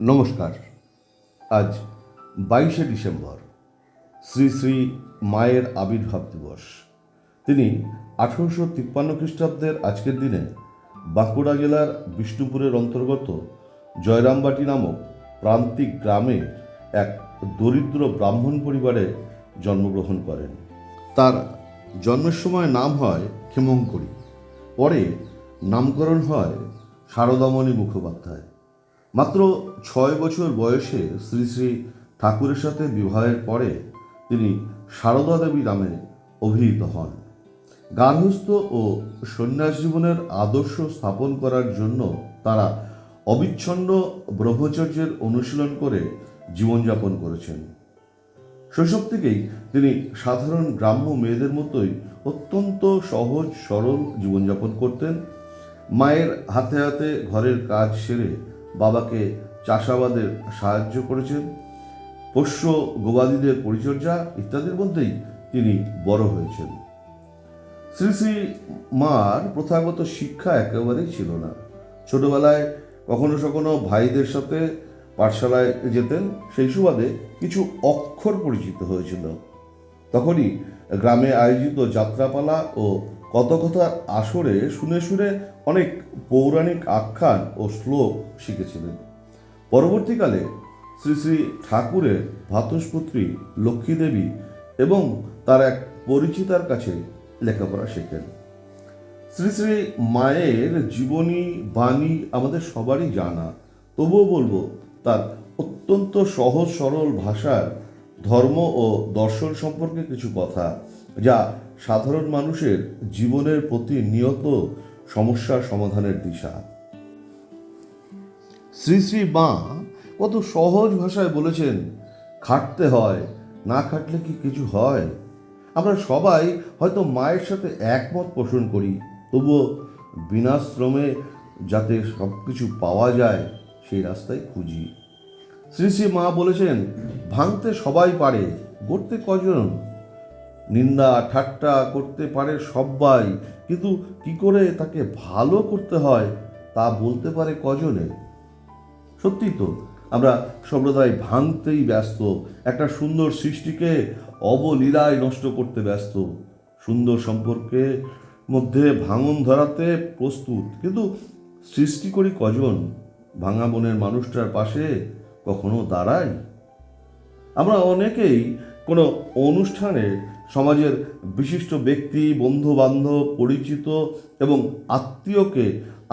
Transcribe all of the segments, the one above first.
নমস্কার। আজ 22শে ডিসেম্বর, শ্রী শ্রী মায়ের আবির্ভাব দিবস। তিনি 1853 খ্রিস্টাব্দের আজকের দিনে বাঁকুড়া জেলার বিষ্ণুপুরের অন্তর্গত জয়রামবাটি নামক প্রান্তিক গ্রামে এক দরিদ্র ব্রাহ্মণ পরিবারে জন্মগ্রহণ করেন। তার জন্মের সময় নাম হয় ক্ষেমঙ্করী, পরে নামকরণ হয় শারদামণি মুখোপাধ্যায়। মাত্র 6 বছর বয়সে শ্রী শ্রী ঠাকুরের সাথে বিবাহের পরে তিনি সারদা দেবী নামে অভিহিত হন। গার্হস্থ্য ও সন্ন্যাস জীবনের আদর্শ স্থাপন করার জন্য তারা অবিচ্ছন্ন ব্রহ্মচর্যের অনুশীলন করে জীবনযাপন করেছেন। শৈশব থেকেই তিনি সাধারণ গ্রাম্য মেয়েদের মতোই অত্যন্ত সহজ সরল জীবনযাপন করতেন। মায়ের হাতে হাতে ঘরের কাজ সেরে বাবাকে চাষাবাদে সাহায্য করেছেন। পোষ্য গবাদিদের পরিচর্যা ইত্যাদির মধ্যেই তিনি বড় হয়েছেন। শ্রী শ্রী মার প্রথাগত শিক্ষা একেবারেই ছিল না। ছোটবেলায় কখনো কখনো ভাইদের সাথে পাঠশালায় যেতেন, সেই সুবাদে কিছু অক্ষর পরিচিত হয়েছিল। তখনই গ্রামে আয়োজিত যাত্রাপালা ও কথকথার আসরে শুনে শুনে অনেক পৌরাণিক আখ্যান ও শ্লোক শিখেছিলেন। পরবর্তীকালে শ্রী শ্রী ঠাকুরের ভ্রাতুষ্পুত্রী লক্ষ্মী দেবী এবং তার এক পরিচিতার কাছে লেখাপড়া শেখেন। শ্রী শ্রী মায়ের জীবনী বাণী আমাদের সবারই জানা, তবুও বলবো তার অত্যন্ত সহজ সরল ভাষার ধর্ম ও দর্শন সম্পর্কে কিছু কথা, যা সাধারণ মানুষের জীবনের প্রতিনিয়ত সমস্যার সমাধানের দিশা। শ্রী শ্রী মা কত সহজ ভাষায় বলেছেন, খাটতে হয়, না খাটলে কি কিছু হয়। আমরা সবাই হয়তো মায়ের সাথে একমত পোষণ করি, তবুও বিনা শ্রমে যাতে সব কিছু পাওয়া যায় সেই রাস্তায় খুঁজি। শ্রী শ্রী মা বলেছেন, ভাঙতে সবাই পারে, গড়তে কজন। নিন্দা ঠাট্টা করতে পারে সবাই, কিন্তু কি করে তাকে ভালো করতে হয় তা বলতে পারে কজনে। সত্যি তো, আমরা সম্প্রদায় ভাঙতেই ব্যস্ত, একটা সুন্দর সৃষ্টিকে অবলীলায় নষ্ট করতে ব্যস্ত। সুন্দর সম্পর্কে মধ্যে ভাঙন ধরাতে প্রস্তুত, কিন্তু সৃষ্টি করি কজন। ভাঙা মনের মানুষটার পাশে কখনো দাঁড়াই। আমরা অনেকেই কোনো অনুষ্ঠানে সমাজের বিশিষ্ট ব্যক্তি, বন্ধু বান্ধব, পরিচিত এবং আত্মীয়কে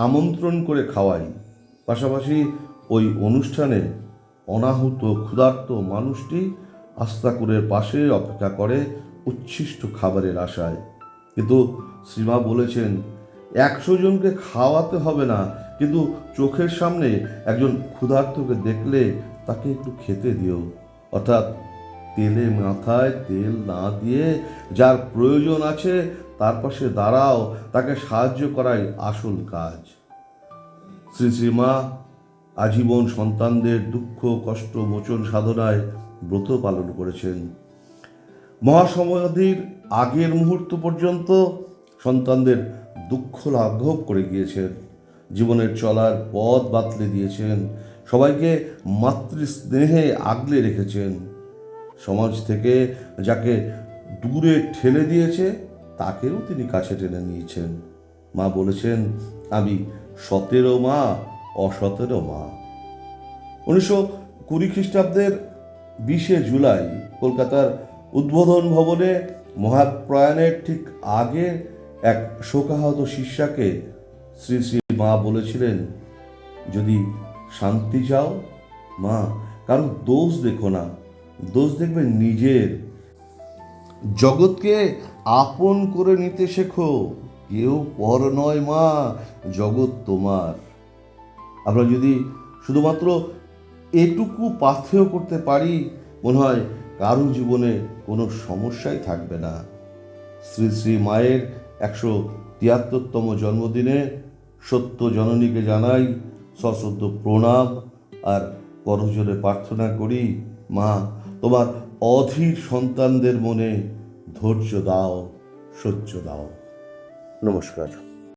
আমন্ত্রণ করে খাওয়াই। পাশাপাশি ওই অনুষ্ঠানে অনাহুত ক্ষুধার্ত মানুষটি আস্তাকুরের পাশে অপেক্ষা করে উচ্ছিষ্ট খাবারের আশায়। কিন্তু শ্রীমা বলেছেন, 100 জনকে খাওয়াতে হবে না, কিন্তু চোখের সামনে একজন ক্ষুধার্তকে দেখলে তাকে একটু খেতে দিও। অর্থাৎ তেলে মাথায় তেল না দিয়ে যার প্রয়োজন আছে তার পাশে দাঁড়াও, তাকে সাহায্য করাই আসল কাজ। শ্রী শ্রীমা আজীবন সন্তানদের দুঃখ কষ্ট মোচন সাধনায় ব্রত পালন করেছেন। মহাসমাধির আগের মুহূর্ত পর্যন্ত সন্তানদের দুঃখ লাঘব করে গিয়েছেন, জীবনের চলার পথ বাতলে দিয়েছেন, সবাইকে মাতৃস্নেহে আগলে রেখেছেন। সমাজ থেকে যাকে দূরে ঠেলে দিয়েছে তাকেও তিনি কাছে টেনে নিয়েছেন। মা বলেছেন, আমি 17 মা, অ17 মা। 1920 খ্রিস্টাব্দের 20শে জুলাই কলকাতার উদ্বোধন ভবনে মহাপ্রয়াণের ঠিক আগে এক শোকাহত শিষ্যাকে শ্রী শ্রী মা বলেছিলেন, যদি শান্তি চাও মা, কারো দোষ দেখো না, দোষ দেখবে নিজের। জগৎকে আপন করে নিতে শেখো, কেউ পর নয় মা, জগৎ তোমার। আমরা যদি শুধুমাত্র এটুকু পাথেয় করতে পারি, মনে হয় কারো জীবনে কোনো সমস্যাই থাকবে না। শ্রী শ্রী মায়ের 173তম জন্মদিনে সত্য জননীকে জানাই সশ্রদ্ধ প্রণাম আর করজোড়ে প্রার্থনা করি, মা তোমার অধীর সন্তানদের মনে ধৈর্য দাও, সহ্য দাও। নমস্কার।